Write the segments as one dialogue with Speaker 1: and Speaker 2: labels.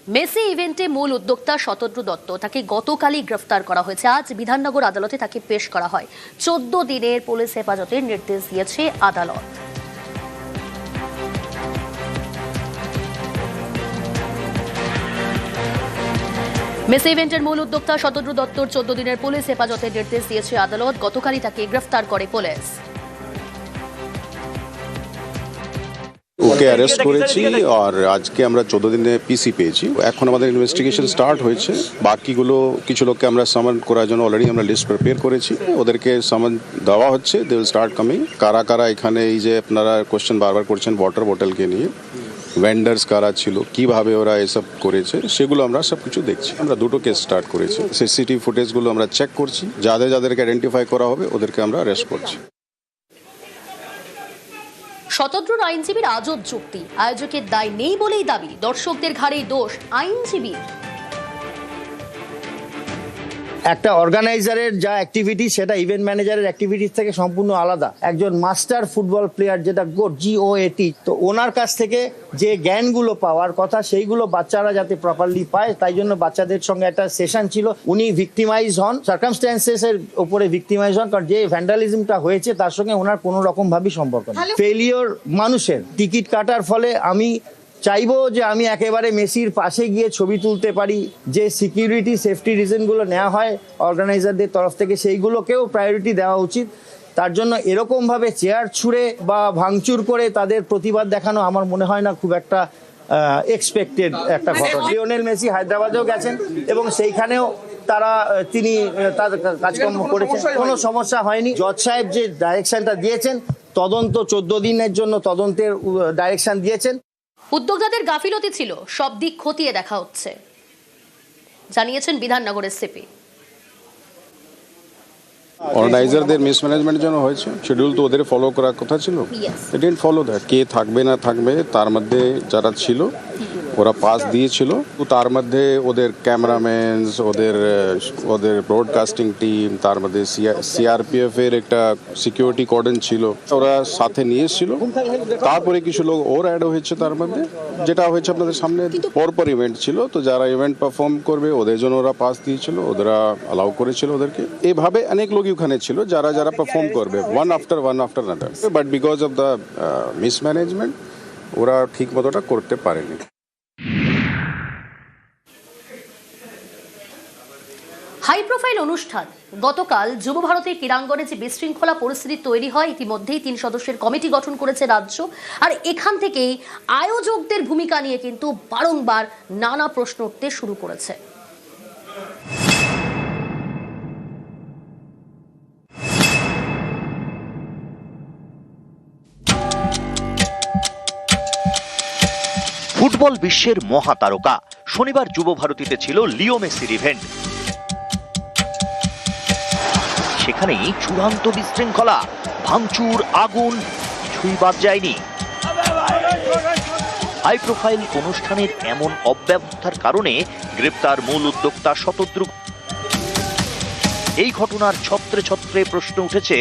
Speaker 1: Messi ইভেন্টে মূল উদ্যোক্তা শতদ্রু দত্ত তাকে গতকালই গ্রেফতার করা হয়েছে। আজ বিধাননগর আদালতে তাকে পেশ করা হয়। 14 দিনের পুলিশ হেফাজতের নির্দেশ দিয়েছে আদালত। মেসি ইভেন্টের মূল উদ্যোক্তা শতদ্রু দত্তর 14 দিনের পুলিশ হেফাজতের নির্দেশ দিয়েছে আদালত। গতকালই তাকে গ্রেফতার করে পুলিশ।
Speaker 2: ওকে অ্যারেস্ট করেছি আর আজকে আমরা 14 দিনে পিসি পেয়েছি। এখন আমাদের ইনভেস্টিগেশন স্টার্ট হয়েছে। বাকিগুলো কিছু লোককে আমরা সামান করার জন্য অলরেডি আমরা লিস্ট প্রিপেয়ার করেছি। ওদেরকে সামান দেওয়া হচ্ছে, দে উইল স্টার্ট কামিং। কারা কারা এখানে এই যে আপনারা কোশ্চেন বারবার করছেন ওয়াটার বোতলকে নিয়ে, ভেন্ডার্স কারা ছিল, কিভাবে ওরা এসব করেছে, সেগুলো আমরা সব কিছু দেখছি। আমরা দুটো কেস স্টার্ট করেছি। সিসিটিভি ফুটেজগুলো আমরা চেক করছি। যাদেরকে আইডেন্টিফাই করা হবে ওদেরকে আমরা অ্যারেস্ট করছি।
Speaker 1: শতদ্রুর আইনজীবীর আজব যুক্তি, আয়োজকের দায় নেই বলেই দাবি, দর্শকদের ঘাড়েই দোষ আইনজীবীর।
Speaker 3: একটা অর্গানাইজারের যা অ্যাক্টিভিটি সেটা ইভেন্ট ম্যানেজারের অ্যাক্টিভিটিস থেকে সম্পূর্ণ আলাদা। একজন মাস্টার ফুটবল প্লেয়ার, যেটা GOAT, তো ওনার কাছ থেকে যে জ্ঞানগুলো পাওয়ার কথা সেইগুলো বাচ্চারা যাতে প্রপারলি পায়, তাই জন্য বাচ্চাদের সঙ্গে একটা সেশন ছিল। উনি ভিক্টিমাইজ হন, সার্কামস্ট্যান্সেস এর উপরে ভিক্টিমাইজ হন, কারণ যে ভ্যান্ডালিজমটা হয়েছে তার সঙ্গে ওনার কোনো রকম ভাবেই সম্পর্ক নেই। ফেলিওর মানুষের টিকিট কাটার ফলে আমি চাইবো যে আমি একেবারে মেসির পাশে গিয়ে ছবি তুলতে পারি। যে সিকিউরিটি সেফটি রিজনগুলো নেওয়া হয় অর্গানাইজারদের তরফ থেকে, সেইগুলোকেও প্রায়োরিটি দেওয়া উচিত। তার জন্য এরকমভাবে চেয়ার ছুঁড়ে বা ভাঙচুর করে তাদের প্রতিবাদ দেখানো আমার মনে হয় না খুব একটা এক্সপেক্টেড একটা ঘটনা। লিওনেল মেসি হায়দ্রাবাদেও গেছেন এবং সেইখানেও তিনি তার কাজকর্ম করেছেন, কোনো সমস্যা হয়নি। জজ সাহেব যে ডাইরেকশনটা দিয়েছেন, তদন্ত 14 দিনের জন্য তদন্তের ডাইরেকশন দিয়েছেন।
Speaker 1: উদ্যোক্তাদের গাফিলতি ছিল, সব দিক খতিয়ে দেখা হচ্ছে, জানিয়েছেন বিধাননগরের সিপি।
Speaker 2: অর্গানাইজারদের মিসম্যানেজমেন্টের জন্য হয়েছে। শিডিউল তো ওদের ফলো করার কথা ছিল, দে ডিডন্ট ফলো দ্যাট। কে থাকবে না থাকবে, তার মধ্যে যারা ছিল ওরা পাস দিয়েছিল। তো তার মধ্যে ওদের ক্যামেরাম্যান, ওদের ব্রডকাস্টিং টিম, তার মধ্যে CRPF এর একটা সিকিউরিটি কর্ডন ছিল, ওরা সাথে নিয়ে এসেছিল। তারপরে কিছু লোক ওর অ্যাড হয়েছে তার মধ্যে, যেটা হয়েছে আপনাদের সামনে। পরপর ইভেন্ট ছিল, তো যারা ইভেন্ট পারফর্ম করবে ওদের জন্য ওরা পাস দিয়েছিল, ওরা অ্যালাউ করেছিল ওদেরকে। এইভাবে অনেক লোক ওখানে ছিল যারা পারফর্ম করবে one after another. But because of the mismanagement ওরা ঠিক মতোটা করতে পারেনি।
Speaker 1: হাই প্রোফাইল অনুষ্ঠান গতকাল যুব ভারতের ক্রীড়াঙ্গনে যে বিশৃঙ্খলা পরিস্থিতি তৈরি হয়, ইতিমধ্যেই 3 সদস্যের কমিটি গঠন করেছে রাজ্য। আর এখান থেকেই আয়োজকদের ভূমিকা নিয়ে কিন্তু বারংবার নানা প্রশ্ন উঠতে শুরু করেছে।
Speaker 4: ফুটবল বিশ্বের মহাতারকা শনিবার যুব ভারতীতে ছিল লিও মেসির ইভেন্ট। সেখানেই চূড়ান্ত বিশৃঙ্খলা, ভাঙচুর, আগুন, কিছুই বাদ যায়নি। হাই প্রোফাইল অনুষ্ঠানের এমন অব্যবস্থার কারণে গ্রেপ্তার মূল উদ্যোক্তা শতদ্রু। এই ঘটনার ছত্রে ছত্রে প্রশ্ন উঠেছে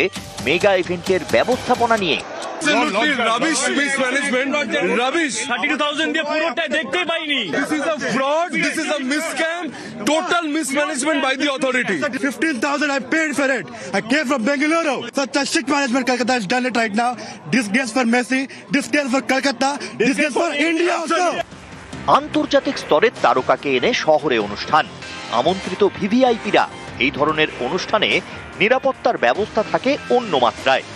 Speaker 4: মেগা ইভেন্টের ব্যবস্থাপনা নিয়ে।
Speaker 5: Rubbish mismanagement, rubbish. 32,000 দিয়ে পুরোটা দেখতে পাইনি। This is a fraud, this is a miscam, total mismanagement by the authority.
Speaker 6: 15,000 I paid for it. I came from Bengaluru. Such a shit management Calcutta has done it right now. Disgrace for Messi, disgrace for Calcutta, disgrace for India also.
Speaker 4: আন্তর্জাতিক স্তরের তারকাকে এনে শহরে অনুষ্ঠান, আমন্ত্রিত ভিভিআইপিরা। এই ধরনের অনুষ্ঠানে নিরাপত্তার ব্যবস্থা থাকে অন্য মাত্রায়।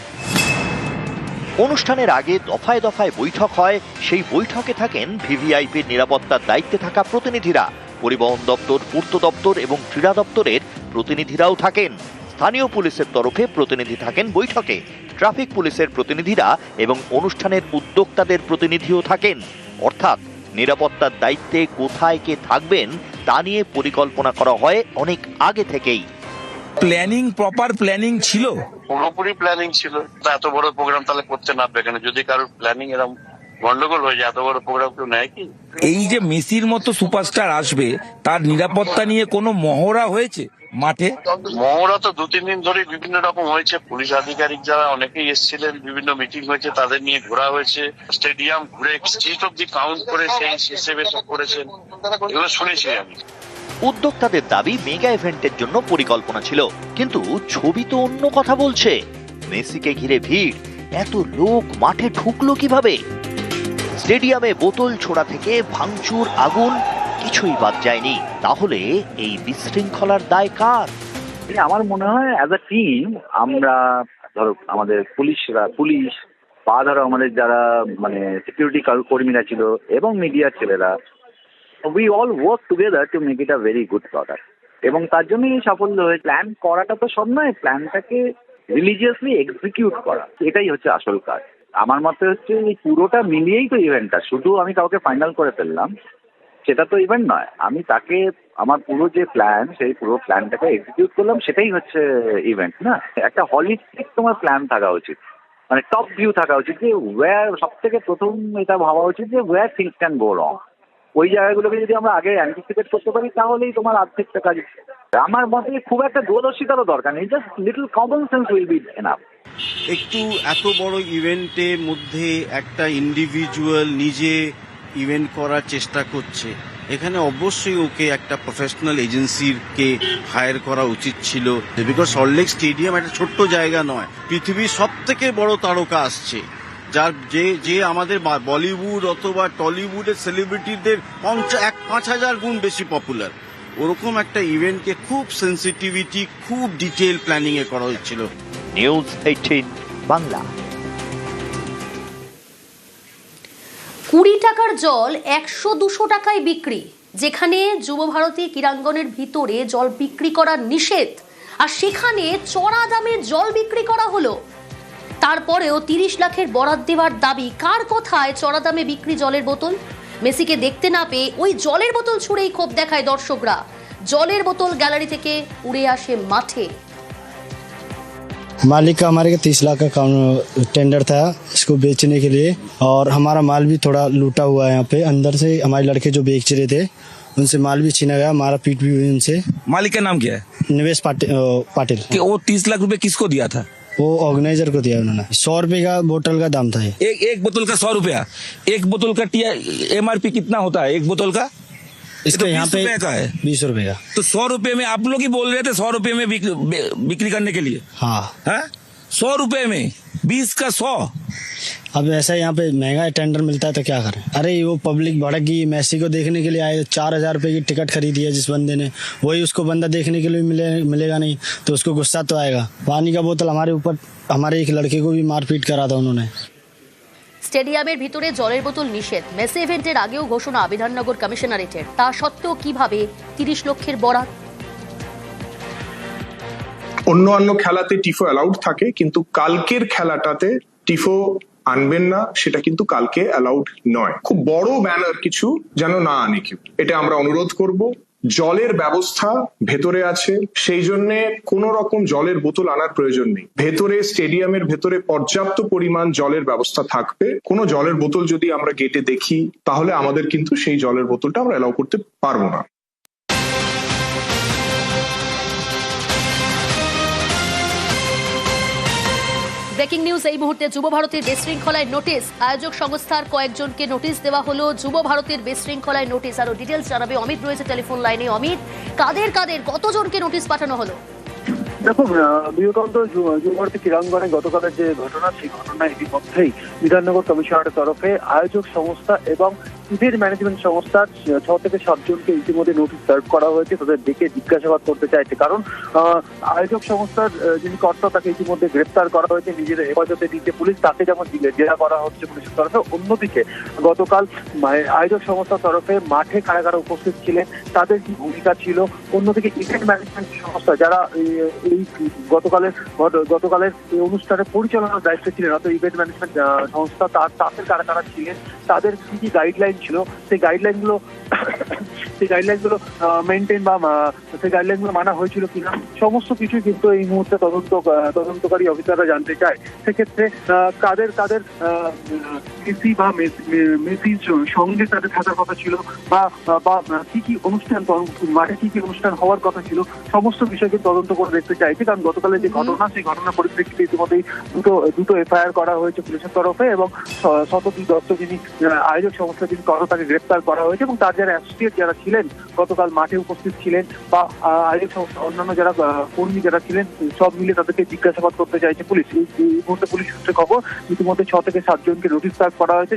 Speaker 4: অনুষ্ঠানের আগে দফায় দফায় বৈঠক হয়, সেই বৈঠকে থাকেন ভিভিআইপির নিরাপত্তার দায়িত্বে থাকা প্রতিনিধিরা। পরিবহন দপ্তর, পূর্ত দপ্তর এবং ক্রীড়া দপ্তরের প্রতিনিধিরাও থাকেন। স্থানীয় পুলিশের তরফে প্রতিনিধি থাকেন বৈঠকে, ট্রাফিক পুলিশের প্রতিনিধিরা এবং অনুষ্ঠানের উদ্যোক্তাদের প্রতিনিধিও থাকেন। অর্থাৎ নিরাপত্তার দায়িত্বে কোথায় কে থাকবেন তা নিয়ে পরিকল্পনা করা হয় অনেক আগে থেকেই।
Speaker 5: প্রপার প্ল্যানিং ছিল,
Speaker 7: পুরোপুরি প্ল্যানিং ছিল। এত বড় প্রোগ্রাম তাহলে করতে না পারে কেন? যদি কারোর প্ল্যানিং এরকম গন্ডগোল হয়ে যায়, এত বড় প্রোগ্রাম কেউ নেয় কি?
Speaker 8: এই যে মেসির মতো সুপারস্টার আসবে তার নিরাপত্তা নিয়ে কোনো মহড়া হয়েছে মাঠে?
Speaker 7: মহড়া তো 2-3 দিন ধরে বিভিন্ন রকম হয়েছে, পুলিশ আধিকারিক যারা অনেকেই এসেছিলেন, বিভিন্ন মিটিং হয়েছে, তাদের নিয়ে ঘোরা হয়েছে, স্টেডিয়াম ঘুরে স্ট্রিট অব্দি কাউন্ট করে সেই হিসেবে সব করেছেন, এগুলো শুনেছি আমি।
Speaker 4: উদ্যোক্তাদের দাবি মেগা ইভেন্টের জন্য পরিকল্পনা ছিল, কিন্তু ছবি তো অন্য কথা বলছে। মেসিকে ঘিরে ভিড়, এত লোক মাঠে ঢুকলো কিভাবে? স্টেডিয়ামে বোতল ছোড়া থেকে ভাঙচুর, আগুন, কিছুই বাদ যায়নি। তাহলে এই বিশৃঙ্খলার দায় কার?
Speaker 9: আমার মনে হয় অ্যাজ আ টিম আমরা, ধরো আমাদের পুলিশ বা ধরো আমাদের যারা মানে সিকিউরিটি কর্মীরা ছিল এবং মিডিয়ার ছেলেরা, we all work together to make it a very good product, এবং তার জন্যই সাফল্য হয়ে প্ল্যান করাটা তো সব নয়, প্ল্যানটাকে রিলিজিয়াসলি এক্সিকিউট করা, এটাই হচ্ছে আসল কাজ। আমার মতে হচ্ছে এই পুরোটা মিলিয়েই তো ইভেন্টটা, শুধু আমি কাউকে ফাইনাল করে ফেললাম সেটা তো ইভেন্ট নয়, আমি তাকে আমার পুরো যে প্ল্যান সেই পুরো প্ল্যানটাকে এক্সিকিউট করলাম, সেটাই হচ্ছে ইভেন্ট না? একটা হলিস্টিক তোমার প্ল্যান থাকা উচিত, মানে টপ ভিউ থাকা উচিত, যে ওয়্যার সব থেকে প্রথম এটা ভাবা উচিত যে ওয়্যার থিংস ক্যান গো রং। ওই জায়গাগুলোকে যদি আমরা আগে অ্যান্টিসিপেট করতে পারি তাহলেই তোমার আর্থিকটা কাজ। আমার মতে খুব একটা দূরদর্শিতারও দরকার নেই, just little common sense will be enough.
Speaker 10: একটু এত বড় ইভেন্টের মধ্যে একটা ইন্ডিভিজুয়াল নিজে ইভেন্ট করার চেষ্টা করছে, এখানে অবশ্যই ওকে একটা প্রফেশনাল এজেন্সিকে হায়ার করা উচিত ছিল, বিকজ সল্টলেক স্টেডিয়াম একটা ছোট্ট জায়গা নয়, পৃথিবীর সব থেকে বড় তারকা আসছে, যার যে আমাদের বলিউড অথবা টলিউডের সেলিব্রিটিদের 5,000 গুণ বেশি পপুলার। ওরকম একটা ইভেন্টকে খুব সেন্সিটিভিটি, খুব ডিটেল প্ল্যানিং এ করা হয়েছিল।
Speaker 4: নিউজ 18 বাংলা।
Speaker 1: 20 টাকার জল 100-200 টাকায় বিক্রি, যেখানে যুবভারতী ক্রীড়াঙ্গনের ভিতরে জল বিক্রি করা নিষেধ, আর সেখানে চড়া দামে জল বিক্রি করা হলো। তারপরেও 30 লাখের বরাদ দেওয়ার দাবি। কার কথায় চড়া দামে বিক্রি জলের বোতল? মেসিকে দেখতে না পেয়ে ওই জলের বোতল ছুঁড়েই ক্ষোভ দেখায় দর্শকরা। জলের বোতল গ্যালারি থেকে উড়ে আসে মাঠে।
Speaker 11: मालिक का हमारे 30 लाख का टेंडर था इसको बेचने के लिए, और हमारा माल भी थोड़ा लूटा हुआ है। यहाँ पे अंदर से हमारे लड़के जो बेच रहे थे उनसे माल भी छीना गया, मारा पीट भी हुई उनसे।
Speaker 8: मालिक का नाम क्या है?
Speaker 11: निवेश पाटिल।
Speaker 8: कि वो 30 लाख रुपए किसको दिया था?
Speaker 11: वो ऑर्गेनाइजर को दिया उन्होंने। 100 रुपए का बोतल का दाम था ये।
Speaker 8: एक बोतल का 100 रुपया। एक बोतल का MRP कितना होता है एक बोतल का?
Speaker 11: इसका यहाँ पे
Speaker 8: 20 रुपए का है।
Speaker 11: 20 रुपए का।
Speaker 8: तो 100 रुपए में आप लोग ही बोल रहे थे 100 रुपए में बिक्री करने के लिए।
Speaker 11: हाँ,
Speaker 8: 100 रुपए में 20 का 100।
Speaker 11: अब ऐसा यहाँ पे महंगा टेंडर मिलता है तो क्या करें। अरे वो पब्लिक भड़क गई, मेसी को देखने के लिए आए, 4,000 रुपए की टिकट खरीदी है जिस बंदे ने, वही उसको बंदा देखने के लिए मिलेगा नहीं तो उसको गुस्सा तो आएगा। पानी का बोतल हमारे ऊपर, हमारे एक लड़के को भी मारपीट करा था उन्होंने।
Speaker 1: স্টেডিয়ামের ভিতরে জলের বোতল নিষেধ। মেসি ইভেন্টের আগেও ঘোষণা বিধাননগর কমিশনারেটের, তা সত্ত্বেও কিভাবে 30 লক্ষের বরাত?
Speaker 12: অন্য খেলাতে টিফো অ্যালাউড থাকে, কিন্তু কালকের খেলাটাতে টিফো আনবেন না, সেটা কিন্তু কালকে অ্যালাউড নয়। খুব বড় ব্যানার কিছু যেন না আনে কেউ, এটা আমরা অনুরোধ করব। জলের ব্যবস্থা ভেতরে আছে, সেই জন্য কোনো রকম জলের বোতল আনার প্রয়োজন নেই। ভেতরে স্টেডিয়ামের ভেতরে পর্যাপ্ত পরিমাণ জলের ব্যবস্থা থাকবে। কোনো জলের বোতল যদি আমরা গেটে দেখি তাহলে আমাদের কিন্তু সেই জলের বোতলটা আমরা অ্যালাউ করতে পারবো না।
Speaker 1: ব্রেকিং নিউজ এই মুহূর্তে। যুব ভারতীর বিশৃঙ্খলায় নোটিশ, আয়োজক সংস্থার কয়েকজনকে নোটিশ দেওয়া হলো। যুব ভারতীর বিশৃঙ্খলায় নোটিশ, আরো ডিটেলস জানাবে অমিত, রয়েছে টেলিফোন লাইনে। অমিত, কাদের কতজনকে নোটিশ পাঠানো হলো?
Speaker 9: দেখুন, বৃহত্তর যুবভারতী ক্রীড়াঙ্গনে গতকালের যে ঘটনা, সেই ঘটনা ইতিমধ্যেই বিধাননগর কমিশনারের তরফে আয়োজক সংস্থা এবং ইভেন্ট ম্যানেজমেন্ট সংস্থার 6 থেকে 7 জনকে ইতিমধ্যে নোটিশ সার্ভ করা হয়েছে। তাদের ডেকে জিজ্ঞাসাবাদ করতে চাইছে, কারণ আয়োজক সংস্থার যিনি কর্তা তাকে ইতিমধ্যে গ্রেপ্তার করা হয়েছে, নিজের হেফাজতে দিতে পুলিশ, তাকে যেমন জেরা করা হচ্ছে পুলিশের তরফে। অন্যদিকে গতকাল আয়োজক সংস্থার তরফে মাঠে কারা কারা উপস্থিত ছিলেন, তাদের কি ভূমিকা ছিল, অন্যদিকে ইভেন্ট ম্যানেজমেন্ট সংস্থা যারা এই গতকালের এই অনুষ্ঠানের পরিচালনার দায়িত্বে ছিলেন, অর্থাৎ ইভেন্ট ম্যানেজমেন্ট সংস্থা, তাদের কারা কারা ছিলেন, তাদের কি কি গাইডলাইন ছিল, সেই গাইডলাইনগুলো মেনটেন বা সেই গাইডলাইনগুলো মানা হয়েছিল কিনা, সমস্ত কিছুই কিন্তু এই মুহূর্তে তদন্তকারী অফিসাররা জানতে চায়। সেক্ষেত্রে কাদের মেসি বা মেসির সঙ্গে তাদের থাকার কথা ছিল বা কি কি অনুষ্ঠান, মাঠে কি কি অনুষ্ঠান হওয়ার কথা ছিল, সমস্ত বিষয়কে তদন্ত করে দেখতে চাইছে। কারণ গতকালের যে ঘটনা, সেই ঘটনার পরিপ্রেক্ষিতে ইতিমধ্যেই দুটো এফআইআর করা হয়েছে পুলিশের তরফে, এবং শতদীপ দত্ত যিনি আয়োজক সংস্থা তিনি তাকে গ্রেপ্তার করা হয়েছে, এবং তার যারা অ্যাসোসিয়েট যারা ছিলেন গতকাল মাঠে উপস্থিত ছিলেন বা আয়োজক সংস্থা অন্যান্য যারা কর্মী যারা ছিলেন, সব মিলে তাদেরকে জিজ্ঞাসাবাদ করতে চাইছে পুলিশ। এই মুহূর্তে পুলিশ সূত্রে খবর ইতিমধ্যে 6 থেকে 7 জনকে নোটিশ সার্ভ করা হয়েছে,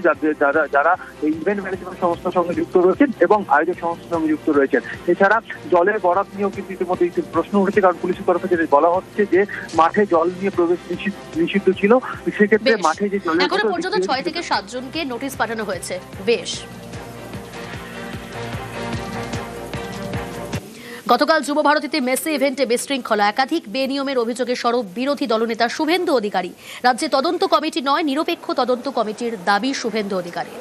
Speaker 9: যারা এই ইভেন্ট ম্যানেজমেন্ট সংস্থার সঙ্গে যুক্ত রয়েছেন এবং আয়োজক সংস্থার সঙ্গে যুক্ত রয়েছেন। এছাড়া জলের বরাত নিয়েও কিন্তু ইতিমধ্যে প্রশ্ন উঠেছে, কারণ পুলিশের তরফে যেটা বলা হচ্ছে যে মাঠে জল নিয়ে প্রবেশ নিষিদ্ধ ছিল। সেক্ষেত্রে মাঠে যে জলের
Speaker 1: এখনো পর্যন্ত 6 থেকে 7 জনকে নোটিশ পাঠানো হয়েছে। বেশ, গতকাল যুব ভারতীতে মেসি ইভেন্টে বিশৃঙ্খলা, একাধিক বেনিয়মের অভিযোগে সরব বিরোধী দলনেতা শুভেন্দু অধিকারী। রাজ্যে তদন্ত কমিটি নয়, নিরপেক্ষ তদন্ত কমিটির দাবি শুভেন্দু অধিকারী।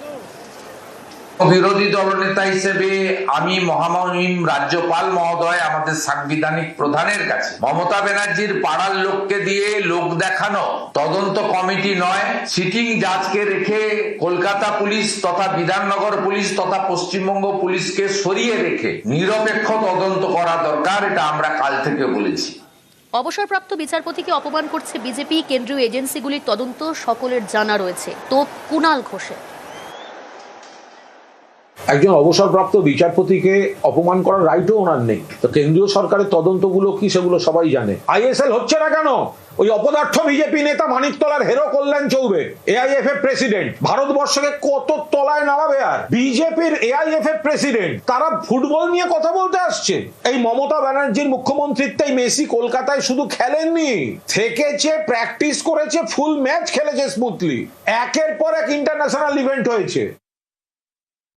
Speaker 8: বিরোধী দলনেতা হিসেবে আমি মহামহিম রাজ্যপাল মহোদয়, আমাদের সাংবিধানিক প্রধানের কাছে মমতা ব্যানার্জির পাড়ার লোককে দিয়ে লোক দেখানো তদন্ত কমিটি নয়, সিটিং জাজকে রেখে কলকাতা পুলিশ তথা বিধাননগর পুলিশ তথা পশ্চিমবঙ্গ পুলিশকে সরিয়ে রেখে নিরপেক্ষ তদন্ত করা দরকার, এটা আমরা কাল থেকে বলেছি।
Speaker 1: অবসরপ্রাপ্ত বিচারপতিকে অপমান করছে বিজেপি, কেন্দ্রীয় এজেন্সিগুলির তদন্ত সকলের জানা রয়েছে। তো কুণাল ঘোষের
Speaker 13: একজন অবসরপ্রাপ্ত বিচারপতিকে অপমান করার রাইটও ওনার নেই। তো কেন্দ্রীয় সরকারের তদন্তগুলো কি সেগুলো সবাই জানে। আইএসএল হচ্ছে না কেন? ওই অপদার্থ বিজেপি নেতা মানিকতলার হেরো কল্যাণ চৌবে, এআইএফএফ প্রেসিডেন্ট, ভারতবর্ষকে কত তলায় নামাবে। আর বিজেপির এআইএফএফ প্রেসিডেন্ট, তারা ফুটবল নিয়ে কথা বলতে আসছে। এই মমতা ব্যানার্জির মুখ্যমন্ত্রিত্বে মেসি কলকাতায় শুধু খেলেননি, থেকেছে, প্র্যাকটিস করেছে, ফুল ম্যাচ খেলেছে স্মুথলি, একের পর এক ইন্টারন্যাশনাল ইভেন্ট হয়েছে।